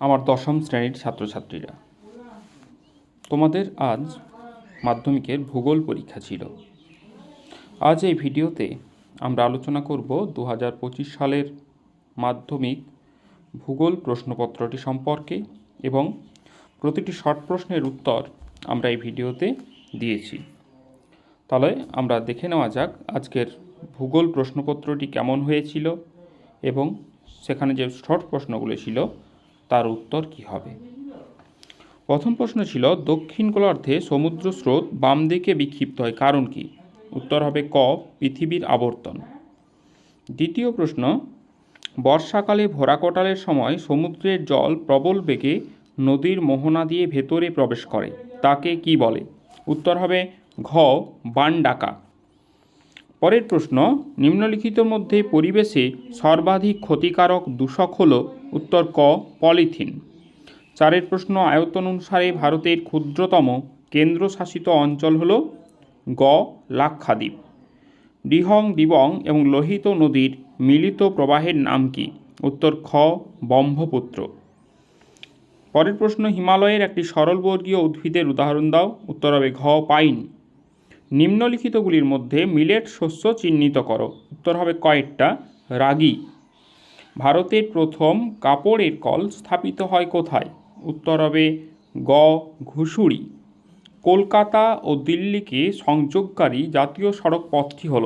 আমার দশম শ্রেণীর ছাত্রছাত্রীরা, তোমাদের আজ মাধ্যমিকের ভূগোল পরীক্ষা ছিল। আজ এই ভিডিওতে আমরা আলোচনা করব 2025 সালের মাধ্যমিক ভূগোল প্রশ্নপত্রটি সম্পর্কে এবং প্রতিটি শর্ট প্রশ্নের উত্তর আমরা এই ভিডিওতে দিয়েছি। তাহলে আমরা দেখে নেওয়া যাক আজকের ভূগোল প্রশ্নপত্রটি কেমন হয়েছিল এবং সেখানে যে শর্ট প্রশ্নগুলো ছিল তার উত্তর কী হবে। প্রথম প্রশ্ন ছিল, দক্ষিণ গোলার্ধে সমুদ্র স্রোত বাম দিকে বিক্ষিপ্ত হয়, কারণ কি? উত্তর হবে ক, পৃথিবীর আবর্তন। দ্বিতীয় প্রশ্ন, বর্ষাকালে ভরাকটালের সময় সমুদ্রের জল প্রবল বেগে নদীর মোহনা দিয়ে ভেতরে প্রবেশ করে, তাকে কি বলে? উত্তর হবে ঘ, বান ডাকা। পরের প্রশ্ন, নিম্নলিখিতর মধ্যে পরিবেশে সর্বাধিক ক্ষতিকারক দূষক হল? উত্তর ক, পলিথিন। চারের প্রশ্ন, আয়তন অনুসারে ভারতের ক্ষুদ্রতম কেন্দ্রশাসিত অঞ্চল হল? গ, লাক্ষাদ্বীপ। ডিহং, ডিবং এবং লোহিত নদীর মিলিত প্রবাহের নাম কি? উত্তর খ, ব্রহ্মপুত্র। পরের প্রশ্ন, হিমালয়ের একটি সরলবর্গীয় উদ্ভিদের উদাহরণ দাও। উত্তর হবে ঘ, পাইন। নিম্নলিখিতগুলির মধ্যে মিলেট শস্য চিহ্নিত করো। উত্তর হবে কয়েকটা, রাগি। ভারতের প্রথম কাপড়ের কল স্থাপিত হয় কোথায়? উত্তর হবে গ, ঘুষুরি। কলকাতা ও দিল্লিকে সংযোগকারী জাতীয় সড়ক পথটি হল?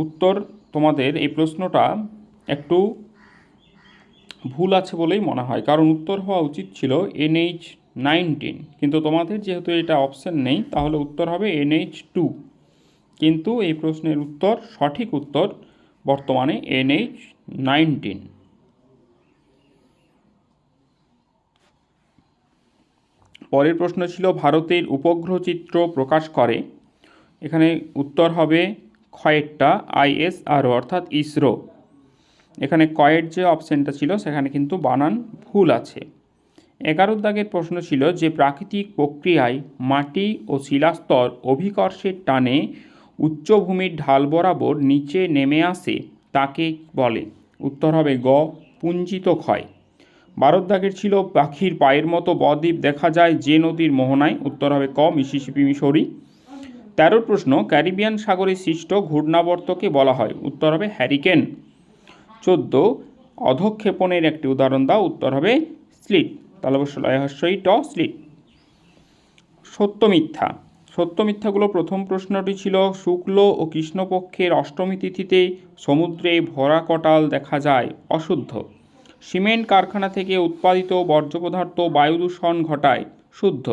উত্তর, তোমাদের এই প্রশ্নটা একটু ভুল আছে বলেই মনে হয়, কারণ উত্তর হওয়া উচিত ছিল NH-19, কিন্তু তোমাদের যেহেতু এটা অপশন নেই তাহলে উত্তর হবে NH-2, কিন্তু এই প্রশ্নের উত্তর, সঠিক উত্তর বর্তমানে NH-19। পরের প্রশ্ন ছিল, ভারতের উপগ্রহ চিত্র প্রকাশ করে? এখানে উত্তর হবে ক্ষয়েরটা, ISRO অর্থাৎ ইসরো। এখানে কয়ের যে অপশানটা ছিল সেখানে কিন্তু বানান ভুল আছে। 11 দাগের প্রশ্ন ছিল, যে প্রাকৃতিক প্রক্রিয়ায় মাটি ও শিলাস্তর অভিকর্ষের টানে উচ্চভূমির ঢাল বরাবর নিচে নেমে আসে তাকে বলে? উত্তর হবে গ, পুঞ্জিত ক্ষয়। 12 দাগের ছিল, পাখির পায়ের মতো বদ্বীপ দেখা যায় যে নদীর মোহনায়? উত্তর হবে ক, মিসিসিপি, মিসৌরি। 13 প্রশ্ন, ক্যারিবিয়ান সাগরে সৃষ্ট ঘূর্ণাবর্তকে বলা হয়? উত্তর হবে হ্যারিকেন। 14, অধঃক্ষেপণের একটি উদাহরণ দাও। উত্তর হবে স্লিট। তাহলে অবশ্যই ট, স্লিট। সত্য মিথ্যা। সত্য মিথ্যাগুলো, প্রথম প্রশ্নটি ছিল, শুক্ল ও কৃষ্ণপক্ষের অষ্টমী তিথিতে সমুদ্রে ভরা কটাল দেখা যায়, অশুদ্ধ। সিমেন্ট কারখানা থেকে উৎপাদিত বর্জ্য পদার্থ বায়ু দূষণ ঘটায়, শুদ্ধ।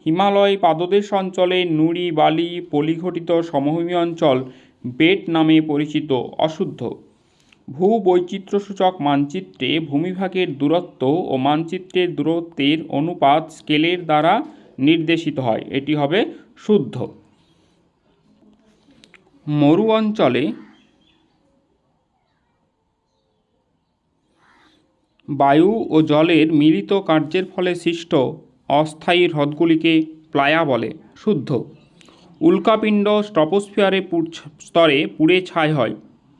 হিমালয় পাদদেশ অঞ্চলে নুড়ি বালি পলিঘটিত সমভূমি অঞ্চল বেট নামে পরিচিত, অশুদ্ধ। ভূবৈচিত্র্যসূচক মানচিত্রে ভূমিভাগের দূরত্ব ও মানচিত্রের দূরত্বের অনুপাত স্কেলের দ্বারা নির্দেশিত হয়, এটি হবে শুদ্ধ। মরু অঞ্চলে বায়ু ও জলের মিলিত কার্যের ফলে সৃষ্ট অস্থায়ী হ্রদগুলিকে প্লায়া বলে, শুদ্ধ। উল্কাপিণ্ড ট্রপোস্ফিয়ারে স্তরে পুড়ে ছাই হয়,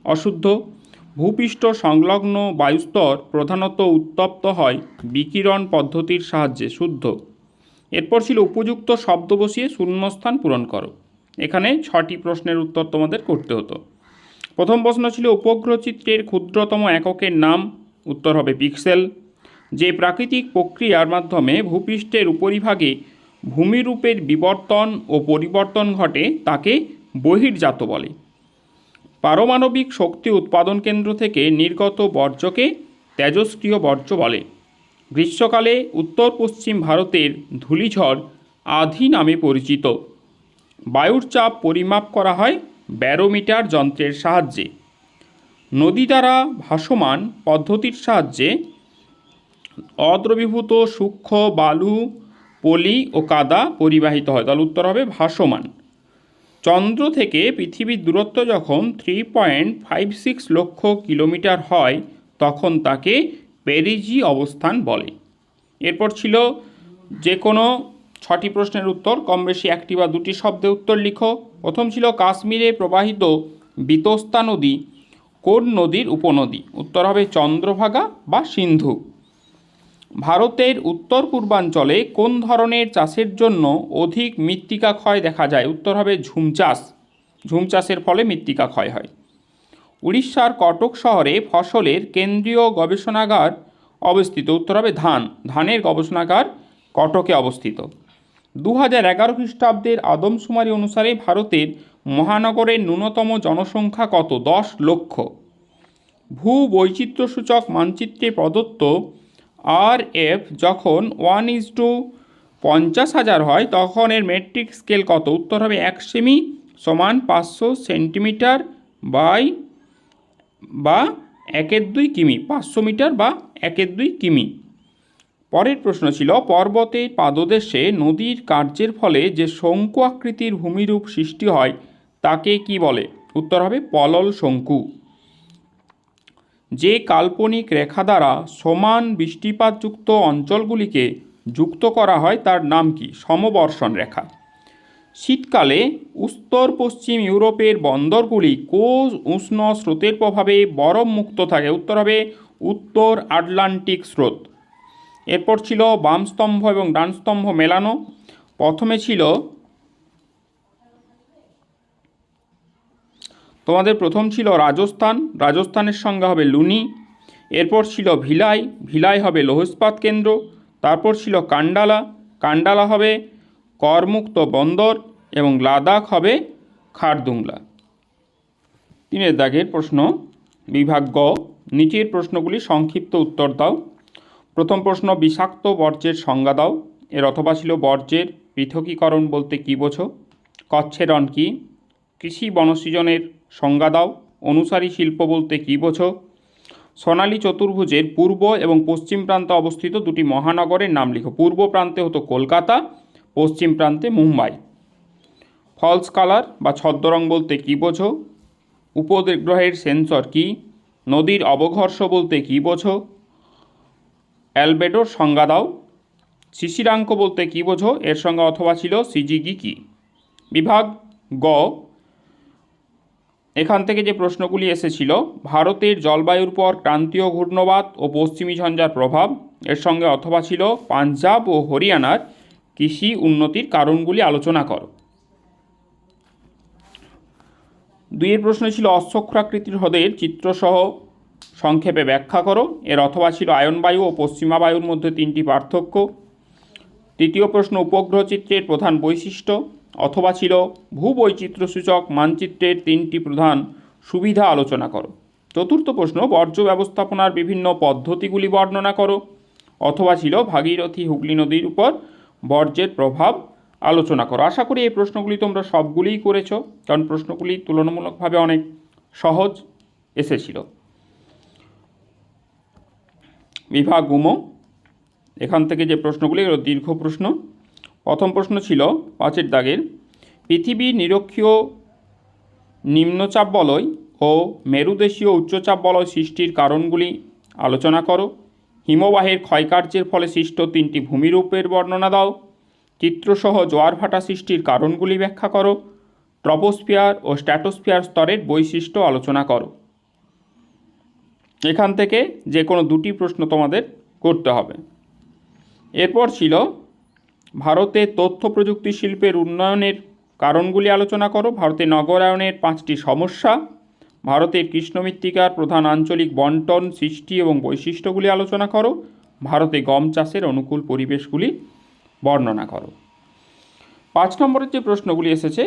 অশুদ্ধ। ভূপৃষ্ঠ সংলগ্ন বায়ুস্তর প্রধানত উত্তপ্ত হয় বিকিরণ পদ্ধতির সাহায্যে, শুদ্ধ। এরপর ছিল উপযুক্ত শব্দ বসিয়ে শূন্যস্থান পূরণ করো। এখানে 6টি প্রশ্নের উত্তর তোমাদের করতে হতো। প্রথম প্রশ্ন ছিল, উপগ্রহ চিত্রের ক্ষুদ্রতম এককের নাম? উত্তর হবে পিক্সেল। যে প্রাকৃতিক প্রক্রিয়ার মাধ্যমে ভূপৃষ্ঠের উপরিভাগে ভূমিরূপের বিবর্তন ও পরিবর্তন ঘটে তাকে বহির্জাত বলে। পারমাণবিক শক্তি উৎপাদন কেন্দ্র থেকে নির্গত বর্জ্যকে তেজস্ক্রিয় বর্জ্য বলে। গ্রীষ্মকালে উত্তর পশ্চিম ভারতের ধূলিঝড় আধি নামে পরিচিত। বায়ুর চাপ পরিমাপ করা হয় ব্যারোমিটার যন্ত্রের সাহায্যে। নদী দ্বারা ভাসমান পদ্ধতির সাহায্যে অদ্রবীভূত সূক্ষ্ম বালু, পলি ও কাদা পরিবাহিত হয়, তাহলে উত্তর হবে ভাসমান। চন্দ্র থেকে পৃথিবীর দূরত্ব যখন 3.56 লক্ষ কিলোমিটার হয় তখন তাকে পেরিজি অবস্থান বলে। এরপর ছিল, যে কোনো 6টি প্রশ্নের উত্তর কম বেশি একটি বা দুটি শব্দে উত্তর লিখো। প্রথম ছিল, কাশ্মীরে প্রবাহিত বিতস্তা নদী কোন নদীর উপনদী? উত্তর হবে চন্দ্রভাগা বা সিন্ধু। ভারতের উত্তর পূর্বাঞ্চলে কোন ধরনের চাষের জন্য অধিক মৃত্তিকা ক্ষয় দেখা যায়? উত্তর হবে ঝুম চাষ। ঝুম চাষের ফলে মৃত্তিকা ক্ষয় হয়। উড়িষ্যার কটক শহরে ফসলের কেন্দ্রীয় গবেষণাগার অবস্থিত? উত্তর হবে ধানের গবেষণাগার কটকে অবস্থিত। 2011 খ্রিস্টাব্দের আদমশুমারি অনুসারে ভারতের মহানগরের ন্যূনতম জনসংখ্যা কত? 10 লক্ষ। ভূ বৈচিত্র্যসূচক মানচিত্রে প্রদত্ত RF যখন 1:50,000 হয় তখন এর মেট্রিক স্কেল কত? উত্তর হবে 1 সেমি সমান 500 সেন্টিমিটার বা 1/2 কিমি, 500 মিটার বা 1/2 কিমি। পরের প্রশ্ন ছিল পর্বতের পাদদেশে নদীর কার্যের ফলে যে শঙ্কু আকৃতির ভূমিরূপ সৃষ্টি হয় তাকে কি বলে? উত্তর হবে পলল শঙ্কু। যে কাল্পনিক রেখা দ্বারা সমান বৃষ্টিপাতযুক্ত অঞ্চলগুলিকে যুক্ত করা হয় তার নাম কি? সমবর্ষণ রেখা। শীতকালে উত্তর পশ্চিম ইউরোপের বন্দরগুলি কোন উষ্ণ স্রোতের প্রভাবে বরফ মুক্ত থাকে? উত্তর হবে উত্তর আটলান্টিক স্রোত। এরপর ছিল বাম স্তম্ভ এবং ডান স্তম্ভ মেলানো। প্রথমে ছিল রাজস্থানের সঙ্গে হবে লুনি। এরপর ছিল ভিলাই হবে লৌহ ইস্পাত কেন্দ্র। তারপর ছিল কান্ডালা হবে করমুক্ত বন্দর এবং লাদাখ হবে খারদুংলা। 3 দাগের প্রশ্ন বিভাগ গ, নিচের প্রশ্নগুলি সংক্ষিপ্ত উত্তর দাও। প্রথম প্রশ্ন, বিষাক্ত বর্জ্যের সংজ্ঞা দাও। এর অথবা ছিল বর্জ্যের পৃথকীকরণ বলতে কী বোঝো? কচ্ছেরণ কি? কৃষি বনসৃজনের সংজ্ঞা দাও। অনুসারী শিল্প বলতে কী বোঝো? সোনালী চতুর্ভুজের পূর্ব এবং পশ্চিম প্রান্তে অবস্থিত দুটি মহানগরের নাম লিখো। পূর্ব প্রান্তে হতো কলকাতা, পশ্চিম প্রান্তে মুম্বাই। ফলস কালার বা ছদ্মরং বলতে কী বোঝো? উপগ্রহের সেন্সর কি? নদীর অবঘর্ষ বলতে কী বোঝো? অ্যালবেডোর সংজ্ঞা দাও। শিশিরাঙ্ক বলতে কী বোঝো? এর সঙ্গে অথবা ছিল সিজিগি কি? বিভাগ গ, এখান থেকে যে প্রশ্নগুলি এসেছিল, ভারতের জলবায়ুর পর ক্রান্তীয় ঘূর্ণবাত ও পশ্চিমী ঝঞ্ঝার প্রভাব, এর সঙ্গে অথবা ছিল পাঞ্জাব ও হরিয়ানার কৃষি উন্নতির কারণগুলি আলোচনা করো। 2 প্রশ্ন ছিল অশ্বক্ষুরাকৃতির হ্রদের চিত্রসহ সংক্ষেপে ব্যাখ্যা করো। এর অথবা ছিল আয়নবায়ু ও পশ্চিমা বায়ুর মধ্যে 3টি পার্থক্য। 3 প্রশ্ন, উপগ্রহ চিত্রের প্রধান বৈশিষ্ট্য, অথবা ছিল ভূবৈচিত্র্যসূচক মানচিত্রের 3টি প্রধান সুবিধা আলোচনা করো। 4 প্রশ্ন, বর্জ্য ব্যবস্থাপনার বিভিন্ন পদ্ধতিগুলি বর্ণনা করো, অথবা ছিল ভাগীরথী হুগলি নদীর উপর বর্জ্যের প্রভাব আলোচনা করো। আশা করি এই প্রশ্নগুলি তোমরা সবগুলিই করেছো, কারণ প্রশ্নগুলি তুলনামূলকভাবে অনেক সহজ এসেছিল। বিভাগ উম, এখান থেকে যে প্রশ্নগুলি এগুলো দীর্ঘ প্রশ্ন। প্রথম প্রশ্ন ছিল 5 দাগের, পৃথিবীর নিরক্ষীয় নিম্নচাপ বলয় ও মেরুদেশীয় উচ্চচাপ বলয় সৃষ্টির কারণগুলি আলোচনা করো। হিমবাহের ক্ষয়কার্যের ফলে সৃষ্ট 3টি ভূমিরূপের বর্ণনা দাও। চিত্রসহ জোয়ার ভাটা সৃষ্টির কারণগুলি ব্যাখ্যা করো। ট্রপোস্ফিয়ার ও স্ট্র্যাটোস্ফিয়ার স্তরের বৈশিষ্ট্য আলোচনা করো। এখান থেকে যে কোনো 2টি প্রশ্ন তোমাদের করতে হবে। এরপর ছিল ভারতের তথ্য প্রযুক্তি শিল্পের উন্নয়নের কারণগুলি আলোচনা করো। ভারতের নগরায়নের 5টি সমস্যা, ভারতের কৃষ্ণ মৃত্তিকার প্রধান আঞ্চলিক বন্টন, সৃষ্টি এবং বৈশিষ্ট্যগুলি আলোচনা করো। ভারতে গম চাষের অনুকূল পরিবেশগুলি বর্ণনা করো। 5 নম্বরের যে প্রশ্নগুলি এসেছে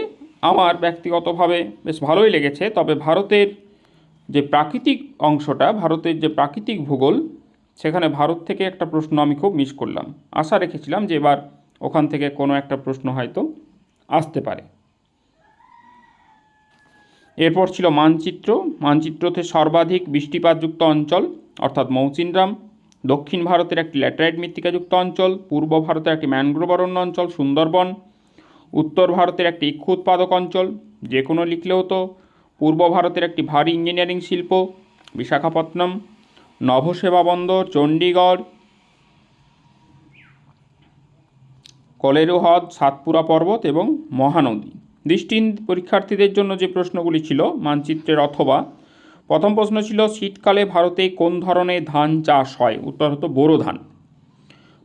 আমার ব্যক্তিগতভাবে বেশ ভালোই লেগেছে, তবে ভারতের যে প্রাকৃতিক অংশটা, ভারতের যে প্রাকৃতিক ভূগোল, সেখানে ভারত থেকে একটা প্রশ্ন আমি খুব মিস করলাম। আশা রেখেছিলাম যে এবার ওখান থেকে কোনো একটা প্রশ্ন হয়তো আসতে পারে। এরপর ছিল মানচিত্রতে সর্বাধিক বৃষ্টিপাতযুক্ত অঞ্চল অর্থাৎ মৌচিনরাম, দক্ষিণ ভারতের একটি ল্যাটেরাইট মৃত্তিকাযুক্ত অঞ্চল, পূর্ব ভারতের একটি ম্যানগ্রোভ অরণ্য অঞ্চল সুন্দরবন, উত্তর ভারতের একটি ইক্ষু উৎপাদক অঞ্চল, যে কোনো লিখলে হতো, পূর্ব ভারতের একটি ভারী ইঞ্জিনিয়ারিং শিল্প বিশাখাপত্তনম, নভসেবা বন্দর চণ্ডীগড়, কলেরু হ্রদ, সাতপুরা পর্বত এবং মহানদী। দৃষ্টিহীন পরীক্ষার্থীদের জন্য যে প্রশ্নগুলি ছিল মানচিত্রের অথবা, প্রথম প্রশ্ন ছিল শীতকালে ভারতে কোন ধরনের ধান চাষ হয়? উত্তর হতো বোরো ধান।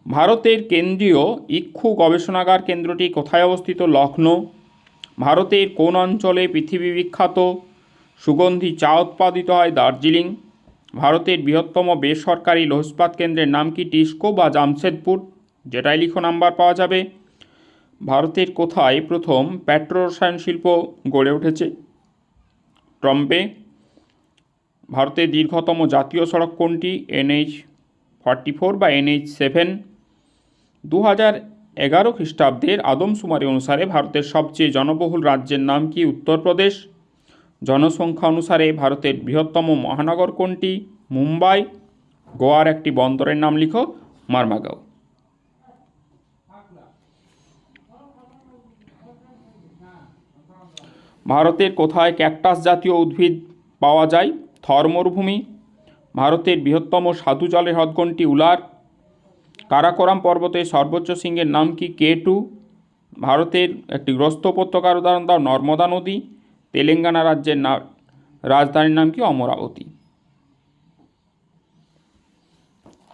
ভারতের কেন্দ্রীয় ইক্ষু গবেষণাগার কেন্দ্রটি কোথায় অবস্থিত? লখনৌ। ভারতের কোন অঞ্চলে পৃথিবী বিখ্যাত সুগন্ধি চা উৎপাদিত হয়? দার্জিলিং। ভারতের বৃহত্তম বেসরকারি লৌহ ইস্পাত কেন্দ্রের নাম কি? টিস্কো বা জামশেদপুর, যেটাই লিখো নাম্বার পাওয়া যাবে। ভারতের কোথায় প্রথম পেট্রোরসায়ন শিল্প গড়ে উঠেছে? ট্রম্পে। ভারতের দীর্ঘতম জাতীয় সড়ক কোনটি? NH-44 বা NH-7। 2011 খ্রিস্টাব্দের আদমশুমারি অনুসারে ভারতের সবচেয়ে জনবহুল রাজ্যের নাম কি? উত্তরপ্রদেশ। জনসংখ্যা অনুসারে ভারতের বৃহত্তম মহানগর কোনটি? মুম্বাই। গোয়ার একটি বন্দরের নাম লিখো, মারমাগাও। ভারতের কোথায় ক্যাকটাস জাতীয় উদ্ভিদ পাওয়া যায়? থর মরুভূমি। ভারতের বৃহত্তম স্বাদু জলের হ্রদ কোনটি? উলার। কারাকোরাম পর্বতের সর্বোচ্চ শৃঙ্গের নাম কি? K2। ভারতের একটি গ্রস্ত উপত্যকার উদাহরণ দাও। নর্মদা নদী। তেলেঙ্গানা রাজ্যের রাজধানীর নাম কি? অমরাবতী।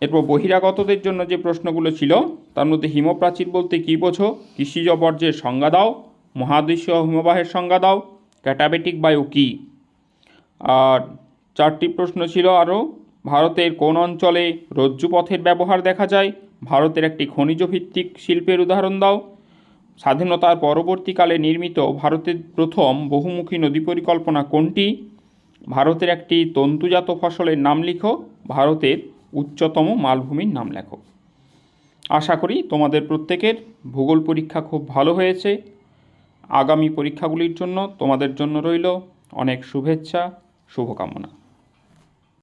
এরপর বহিরাগতদের জন্য যে প্রশ্নগুলো ছিল তার মধ্যে হিমপ্রাচীর বলতে কী বোঝো? কৃষিজ বর্জ্যের সংজ্ঞা দাও। মহাদেশীয় হিমবাহের সংজ্ঞা দাও। ক্যাটাবেটিক বায়ু কী? আর 4টি প্রশ্ন ছিল আরও। ভারতের কোন অঞ্চলে রজ্জুপথের ব্যবহার দেখা যায়? ভারতের একটি খনিজ ভিত্তিক শিল্পের উদাহরণ দাও। স্বাধীনতার পরবর্তীকালে নির্মিত ভারতের প্রথম বহুমুখী নদী পরিকল্পনা কোনটি? ভারতের একটি তন্তুজাত ফসলের নাম লিখো। ভারতের উচ্চতম মালভূমির নাম লেখো। আশা করি তোমাদের প্রত্যেকের ভূগোল পরীক্ষা খুব ভালো হয়েছে। আগামী পরীক্ষাগুলির জন্য তোমাদের জন্য রইল অনেক শুভেচ্ছা, শুভকামনা।